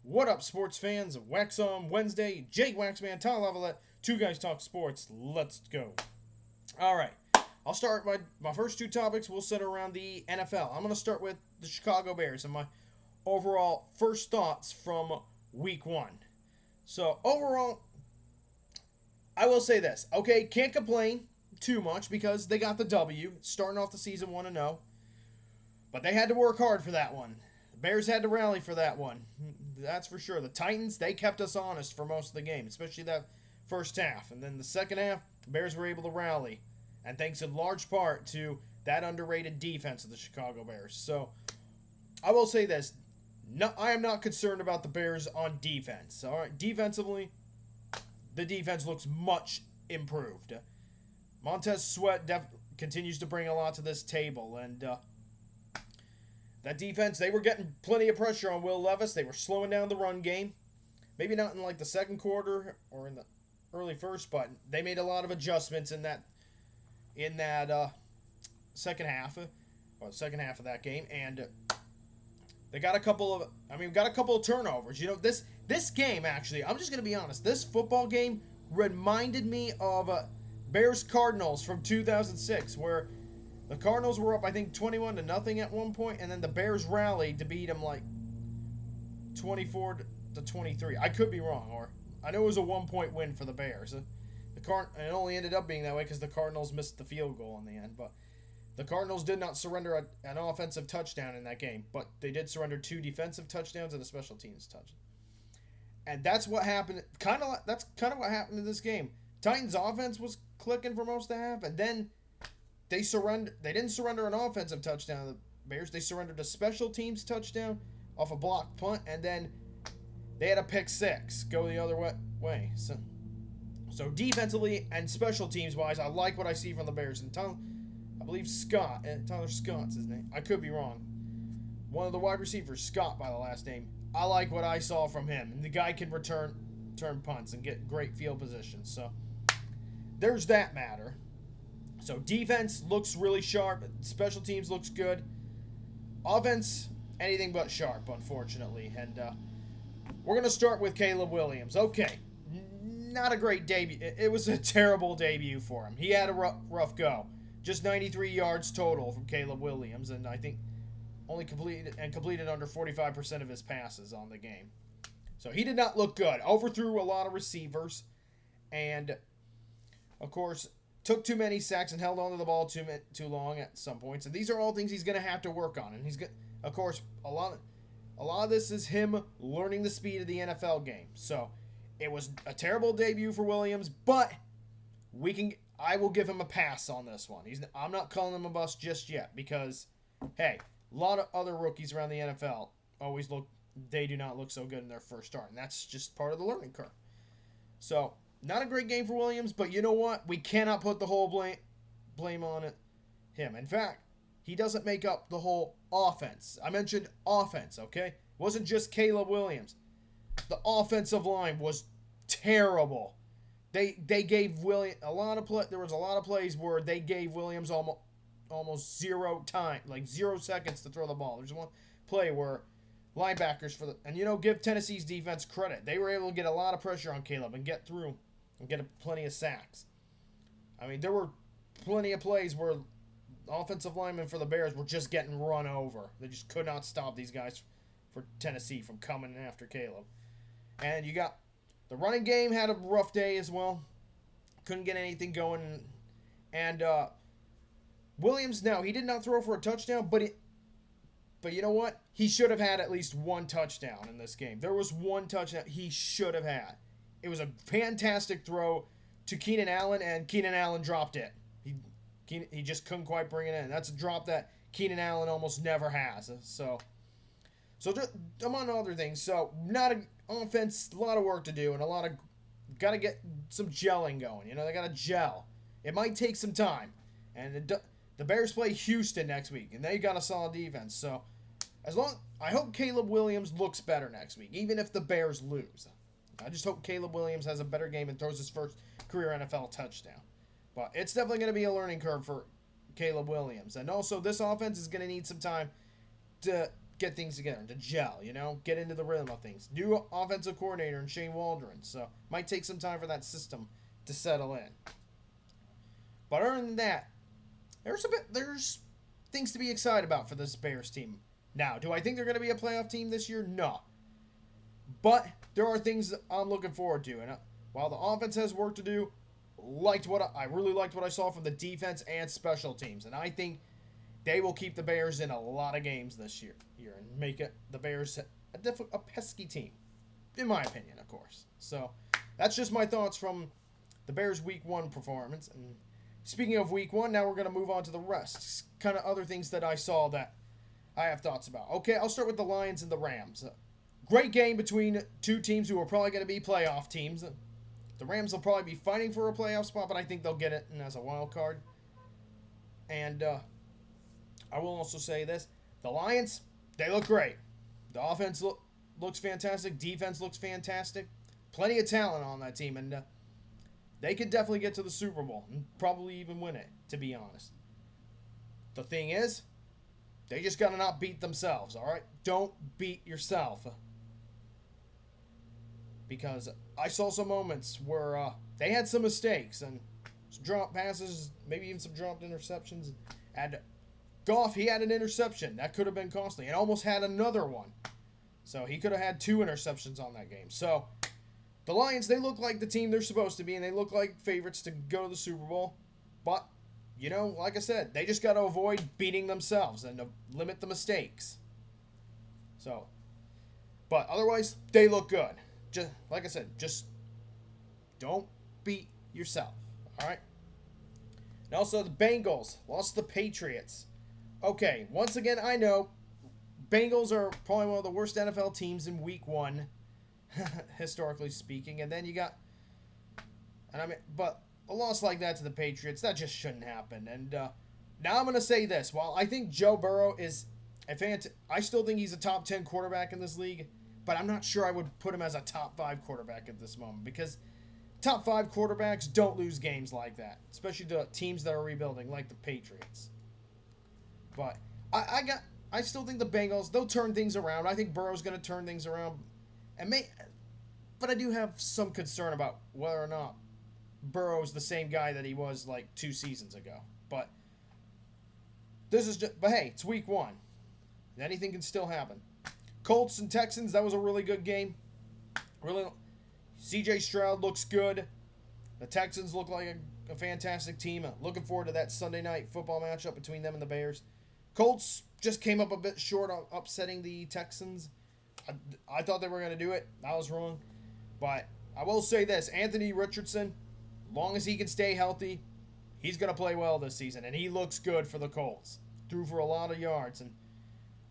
What up, sports fans? Waxon Wednesday, Jake Waxman, Tyler Lavalette, two guys talk sports. Let's go. All right, I'll start my first two topics. We'll center around the NFL. I'm going to start with the Chicago Bears and my overall first thoughts from week one. So, overall, I will say this. Okay, can't complain too much because they got the W, starting off the season 1 0. But they had to work hard for that one. The Bears had to rally for that one. That's for sure. The Titans, they kept us honest for most of the game, especially that first half. And then the second half, the Bears were able to rally. And thanks in large part to that underrated defense of the Chicago Bears. So, I will say this. No, I am not concerned about the Bears on defense. All right, defensively, the defense looks much improved. Montez Sweat continues to bring a lot to this table. And that defense, they were getting plenty of pressure on Will Levis. They were slowing down the run game. Maybe not in like the second quarter or in the early first, but they made a lot of adjustments in that second half, or the second half of that game, and they got a couple of turnovers. You know, this game actually, I'm just gonna be honest. This football game reminded me of Bears Cardinals from 2006, where the Cardinals were up, I think, 21-0 at one point, and then the Bears rallied to beat them like 24-23. I could be wrong, or I know it was a 1-point win for the Bears. And it only ended up being that way because the Cardinals missed the field goal in the end. But the Cardinals did not surrender an offensive touchdown in that game, but they did surrender 2 defensive touchdowns and a special teams touchdown. And that's what happened. That's kind of what happened in this game. Titans' offense was clicking for most of the half, and then they didn't surrender an offensive touchdown to the Bears. They surrendered a special teams touchdown off a blocked punt, and then they had a pick six go the other way. So defensively and special teams wise, I like what I see from the Bears. And I believe Tyler Scott's his name. I could be wrong. One of the wide receivers, Scott by the last name. I like what I saw from him. And the guy can return punts and get great field position. So there's that matter. So defense looks really sharp. Special teams looks good. Offense, anything but sharp, unfortunately. And we're going to start with Caleb Williams. Okay, not a great debut. It was a terrible debut for him. He had a rough go. Just 93 yards total from Caleb Williams, and I think only completed under 45% of his passes on the game. So he did not look good. Overthrew a lot of receivers, and of course took too many sacks and held onto the ball too long at some points. And these are all things he's going to have to work on. And of course, a lot of this is him learning the speed of the NFL game. So it was a terrible debut for Williams, but I will give him a pass on this one. I'm not calling him a bust just yet because, hey, a lot of other rookies around the NFL they do not look so good in their first start, and that's just part of the learning curve. So, not a great game for Williams, but you know what? We cannot put the whole blame on him. In fact, he doesn't make up the whole offense. I mentioned offense, okay? It wasn't just Caleb Williams. The offensive line was terrible. They gave Williams there was a lot of plays where they gave Williams almost zero time, like 0 seconds to throw the ball. There's one play where linebackers give Tennessee's defense credit. They were able to get a lot of pressure on Caleb and get through and get plenty of sacks. I mean, there were plenty of plays where offensive linemen for the Bears were just getting run over. They just could not stop these guys for Tennessee from coming after Caleb. And you got the running game had a rough day as well. Couldn't get anything going. And Williams, now, he did not throw for a touchdown, but you know what? He should have had at least one touchdown in this game. There was one touchdown he should have had. It was a fantastic throw to Keenan Allen, and Keenan Allen dropped it. He just couldn't quite bring it in. That's a drop that Keenan Allen almost never has. So among other things, so not an offense, a lot of work to do, and got to get some gelling going. You know, they got to gel. It might take some time, and the Bears play Houston next week, and they got a solid defense. So I hope Caleb Williams looks better next week, even if the Bears lose. I just hope Caleb Williams has a better game and throws his first career NFL touchdown. But it's definitely going to be a learning curve for Caleb Williams. And also, this offense is going to need some time to get things together, to gel, get into the rhythm of things. New offensive coordinator in Shane Waldron, so might take some time for that system to settle in. But other than that, there's things to be excited about for this Bears team. Now, do I think they're going to be a playoff team this year? No. But there are things that I'm looking forward to, and while the offense has work to do, I really liked what I saw from the defense and special teams, and I think they will keep the Bears in a lot of games this year and make the Bears a pesky team, in my opinion, of course. So that's just my thoughts from the Bears' Week 1 performance. And speaking of Week 1, now we're going to move on to the rest, kind of other things that I saw that I have thoughts about. Okay, I'll start with the Lions and the Rams. Great game between two teams who are probably going to be playoff teams. The Rams will probably be fighting for a playoff spot, but I think they'll get it as a wild card. And I will also say this. The Lions, they look great. The offense looks fantastic. Defense looks fantastic. Plenty of talent on that team, and they could definitely get to the Super Bowl and probably even win it, to be honest. The thing is, they just got to not beat themselves, all right? Don't beat yourself. Because I saw some moments where they had some mistakes and some drop passes, maybe even some dropped interceptions. And Goff, he had an interception. That could have been costly. And almost had another one. So he could have had 2 interceptions on that game. So the Lions, they look like the team they're supposed to be, and they look like favorites to go to the Super Bowl. But, like I said, they just got to avoid beating themselves and limit the mistakes. So, but otherwise, they look good. Just like I said, just don't beat yourself. All right. And also, the Bengals lost to the Patriots. Okay, once again, I know Bengals are probably one of the worst NFL teams in Week 1, historically speaking. And then you got, but a loss like that to the Patriots, that just shouldn't happen. And now I'm going to say this: while I think Joe Burrow is I still think he's a top 10 quarterback in this league. But I'm not sure I would put him as a top 5 quarterback at this moment, because top 5 quarterbacks don't lose games like that, especially the teams that are rebuilding, like the Patriots. But I still think the Bengals, they'll turn things around. I think Burrow's going to turn things around, but I do have some concern about whether or not Burrow's the same guy that he was like 2 seasons ago. But hey, it's Week 1. Anything can still happen. Colts and Texans, that was a really good game. Really, C.J. Stroud looks good. The Texans look like a fantastic team. Looking forward to that Sunday night football matchup between them and the Bears. Colts just came up a bit short on upsetting the Texans. I thought they were going to do it. I was wrong. But I will say this. Anthony Richardson, long as he can stay healthy, he's going to play well this season. And he looks good for the Colts. Threw for a lot of yards. And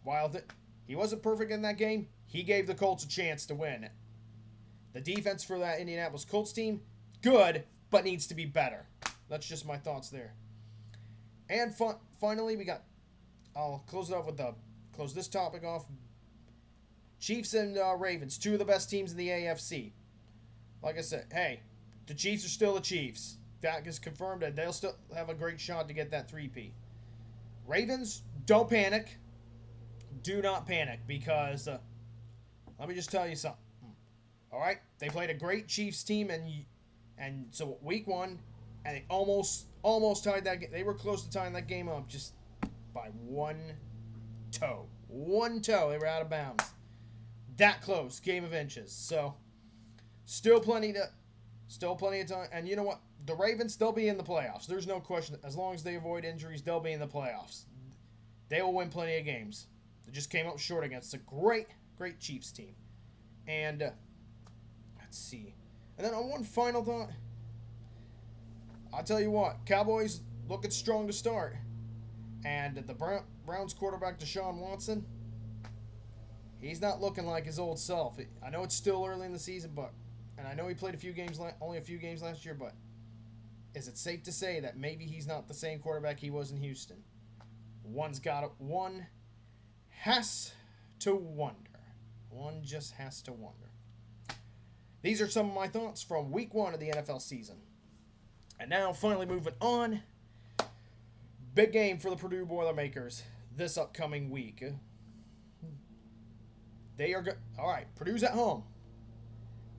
while he wasn't perfect in that game, he gave the Colts a chance to win. The defense for that Indianapolis Colts team, good, but needs to be better. That's just my thoughts there. And finally, I'll close this topic off. Chiefs and Ravens, 2 of the best teams in the AFC. Like I said, hey, the Chiefs are still the Chiefs. That is confirmed, and they'll still have a great shot to get that 3-peat. Ravens, don't panic. Do not panic, because let me just tell you something. All right, they played a great Chiefs team, and so Week 1, and they almost tied that game. They were close to tying that game up just by 1 toe. 1 toe, they were out of bounds. That close, game of inches. So still plenty of time. And you know what? The Ravens, they'll be in the playoffs. There's no question. As long as they avoid injuries, they'll be in the playoffs. They will win plenty of games. They just came up short against a great Chiefs team. And let's see. And then on one final thought, I'll tell you what, Cowboys looking strong to start. And the Browns quarterback Deshaun Watson, he's not looking like his old self. I know it's still early in the season, and I know he played only a few games last year, but is it safe to say that maybe he's not the same quarterback he was in Houston? One has to wonder. One just has to wonder. These are some of my thoughts from Week 1 of the NFL season. And now, finally moving on. Big game for the Purdue Boilermakers this upcoming week. They are good. All right, Purdue's at home,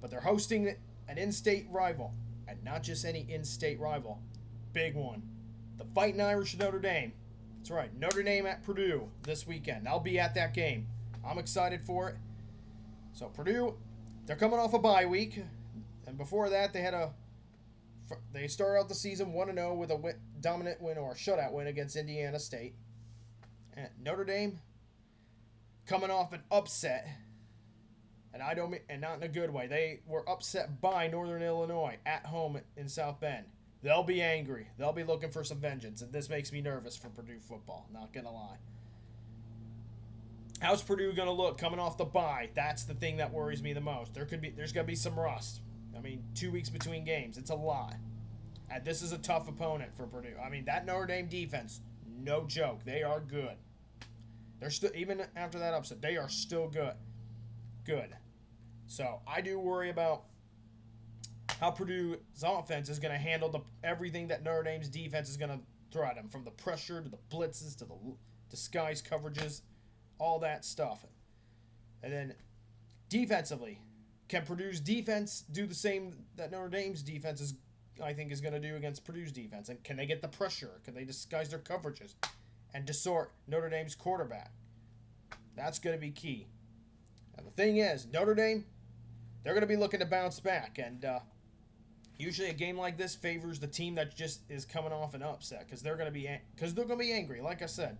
but they're hosting an in-state rival, and not just any in-state rival, big one, the Fighting Irish of Notre Dame. That's right, Notre Dame at Purdue this weekend. I'll be at that game. I'm excited for it. So Purdue, they're coming off a bye week, and before that they started out the season 1-0 with a dominant win or a shutout win against Indiana State. And Notre Dame coming off an upset, and not in a good way. They were upset by Northern Illinois at home in South Bend. They'll be angry. They'll be looking for some vengeance, and this makes me nervous for Purdue football. Not gonna lie. How's Purdue gonna look coming off the bye? That's the thing that worries me the most. There's gonna be some rust. I mean, 2 weeks between games. It's a lot. And this is a tough opponent for Purdue. I mean, that Notre Dame defense, no joke. They are good. They're still, even after that upset, they are still good. Good. So I do worry about how Purdue's offense is going to handle everything that Notre Dame's defense is going to throw at them, from the pressure to the blitzes to the disguise coverages, all that stuff. And then defensively, can Purdue's defense do the same that Notre Dame's defense is going to do against Purdue's defense? And can they get the pressure? Can they disguise their coverages and distort Notre Dame's quarterback? That's going to be key. And the thing is, Notre Dame, they're going to be looking to bounce back. And usually a game like this favors the team that just is coming off an upset, because they're going to be angry. Like I said,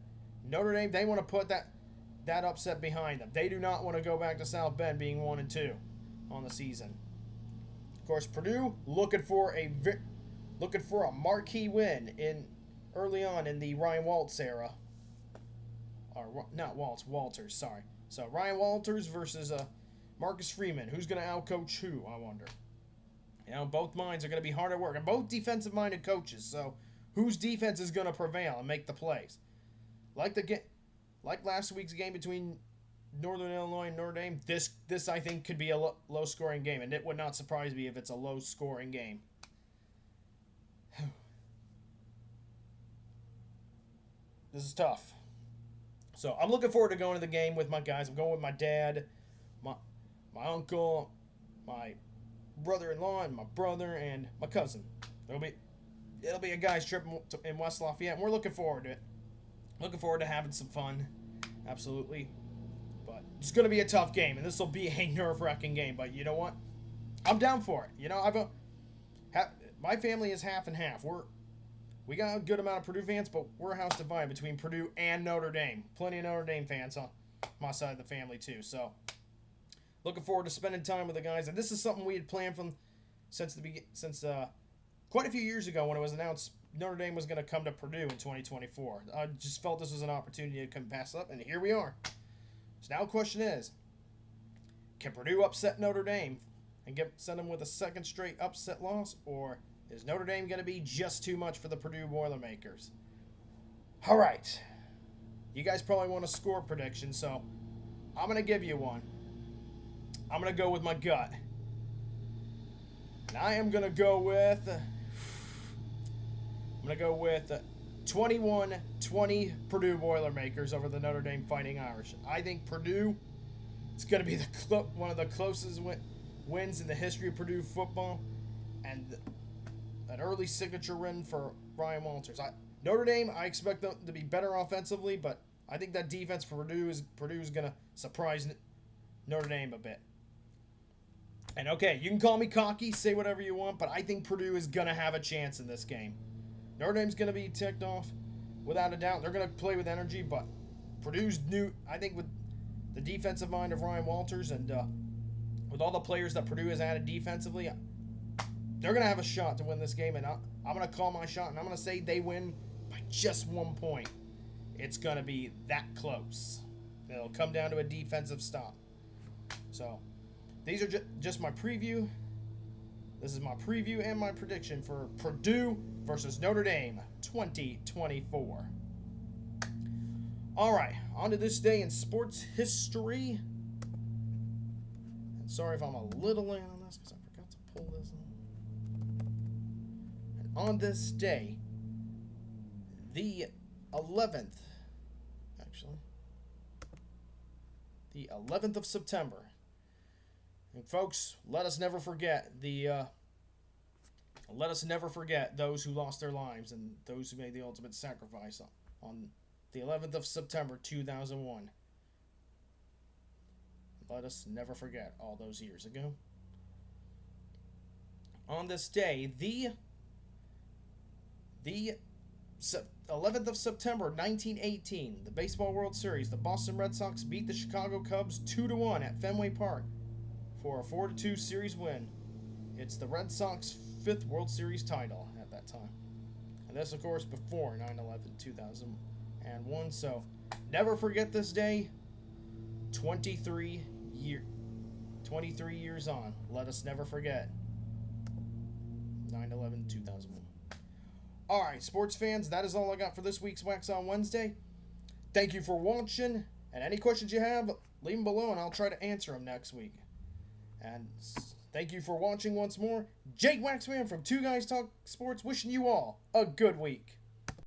Notre Dame, they want to put that upset behind them. They do not want to go back to South Bend being 1-2 on the season. Of course, Purdue looking for a marquee win early on in the Ryan Waltz era. Or not Waltz, Walters, sorry. So Ryan Walters versus Marcus Freeman. Who's going to outcoach who, I wonder? You know, both minds are going to be hard at work. And both defensive-minded coaches. So whose defense is going to prevail and make the plays? Like last week's game between Northern Illinois and Notre Dame, this I think could be a low-scoring game. And it would not surprise me if it's a low-scoring game. This is tough. So I'm looking forward to going to the game with my guys. I'm going with my dad, my uncle, my brother-in-law, and my brother, and my cousin. It'll be a guy's trip in West Lafayette, and we're looking forward to it. Looking forward to having some fun, absolutely. But it's going to be a tough game, and this will be a nerve-wracking game. But you know what? I'm down for it. You know, my family is half and half. We got a good amount of Purdue fans, but we're a house divided between Purdue and Notre Dame. Plenty of Notre Dame fans on my side of the family, too. So, looking forward to spending time with the guys. And this is something we had planned since quite a few years ago when it was announced Notre Dame was going to come to Purdue in 2024. I just felt this was an opportunity to come pass up, and here we are. So now the question is, can Purdue upset Notre Dame and send them with a second straight upset loss, or is Notre Dame going to be just too much for the Purdue Boilermakers? All right. You guys probably want a score prediction, so I'm going to give you one. I'm going to go with my gut. And I am going to go with 21-20 Purdue Boilermakers over the Notre Dame Fighting Irish. I think Purdue is going to be one of the closest wins in the history of Purdue football, and an early signature win for Ryan Walters. Notre Dame, I expect them to be better offensively, but I think that defense for Purdue is going to surprise Notre Dame a bit. And okay, you can call me cocky, say whatever you want, but I think Purdue is going to have a chance in this game. Notre Dame's going to be ticked off, without a doubt. They're going to play with energy, but Purdue's I think with the defensive mind of Ryan Walters and with all the players that Purdue has added defensively, they're going to have a shot to win this game, and I'm going to call my shot, and I'm going to say they win by just 1 point. It's going to be that close. It'll come down to a defensive stop. So, these are just my preview. This is my preview and my prediction for Purdue versus Notre Dame 2024. All right, on to this day in sports history. And sorry if I'm a little late on this because I forgot to pull this on. And on this day, the 11th, the 11th of September. And folks, let us never forget those who lost their lives and those who made the ultimate sacrifice on the 11th of September 2001. Let us never forget all those years ago. On this day, the 11th of September 1918, the Baseball World Series, the Boston Red Sox beat the Chicago Cubs 2-1 at Fenway Park for a 4-2 series win. It's the Red Sox 5th World Series title at that time. And this, of course, before 9/11/2001. So, never forget this day. 23 years on. Let us never forget 9/11/2001. Alright, sports fans, that is all I got for this week's Waxon Wednesday. Thank you for watching, and any questions you have, leave them below and I'll try to answer them next week. And thank you for watching once more. Jake Waxman from Two Guys Talk Sports wishing you all a good week.